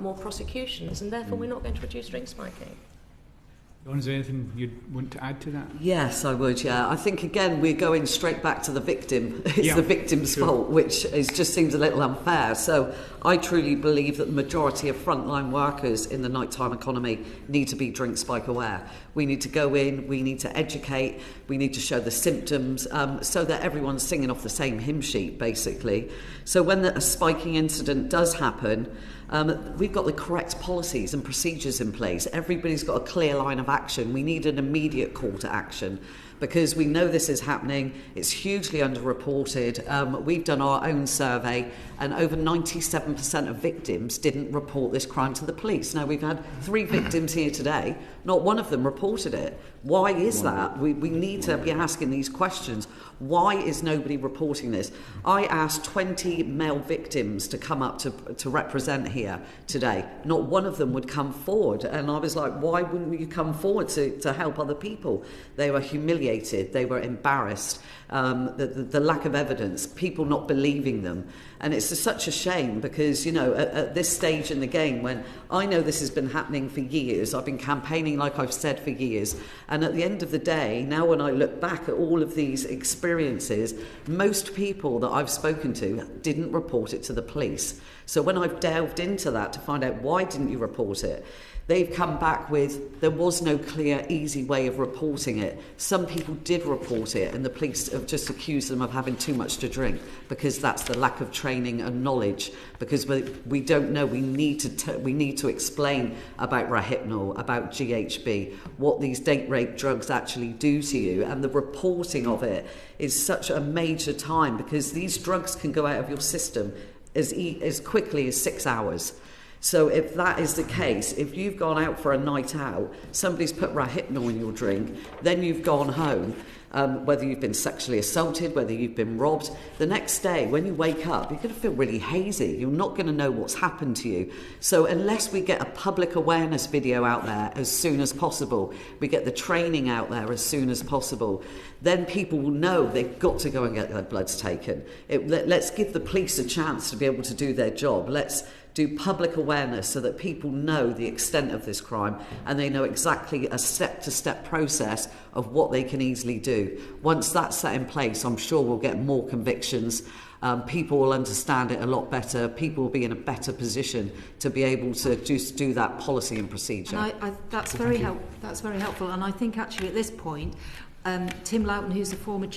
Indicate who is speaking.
Speaker 1: more prosecutions, and therefore we're not going to reduce drink spiking.
Speaker 2: Dawn, is there anything you'd want to add to that?
Speaker 3: Yes, I would, yeah. I think, again, we're going straight back to the victim. It's the victim's fault, which just seems a little unfair. So I truly believe that the majority of frontline workers in the nighttime economy need to be drink spike aware. We need to go in, we need to educate, we need to show the symptoms so that everyone's singing off the same hymn sheet, basically. So when a spiking incident does happen, we've got the correct policies and procedures in place. Everybody's got a clear line of action. We need an immediate call to action because we know this is happening. It's hugely underreported. We've done our own survey and over 97% of victims didn't report this crime to the police. Now, we've had 3 victims here today. Not one of them reported it. Why is that? We need to be asking these questions. Why is nobody reporting this? I asked 20 male victims to come up to represent here today. Not one of them would come forward. And I was like, why wouldn't you come forward to help other people? They were humiliated. They were embarrassed. The lack of evidence, people not believing them. And it's such a shame because, you know, at this stage in the game when I know this has been happening for years, I've been campaigning, like I've said, for years. And at the end of the day, now when I look back at all of these experiences, most people that I've spoken to didn't report it to the police. So when I've delved into that to find out why didn't you report it, they've come back with there was no clear, easy way of reporting it. Some people did report it and the police have just accused them of having too much to drink because that's the lack of training and knowledge, because we don't know. We need to explain about Rohypnol, about GHB, what these date rape drugs actually do to you, and the reporting of it is such a major time because these drugs can go out of your system as quickly as 6 hours. So if that is the case, if you've gone out for a night out, somebody's put Rohypnol in your drink, then you've gone home, whether you've been sexually assaulted, whether you've been robbed, the next day when you wake up, you're going to feel really hazy. You're not going to know what's happened to you. So unless we get a public awareness video out there as soon as possible, we get the training out there as soon as possible, then people will know they've got to go and get their bloods taken. Let's give the police a chance to be able to do their job. Let's do public awareness so that people know the extent of this crime and they know exactly a step-to-step process of what they can easily do. Once that's set in place, I'm sure we'll get more convictions. People will understand it a lot better. People will be in a better position to be able to just do that policy and procedure.
Speaker 4: And that's very helpful. And I think actually at this point, Tim Loughton, who's a former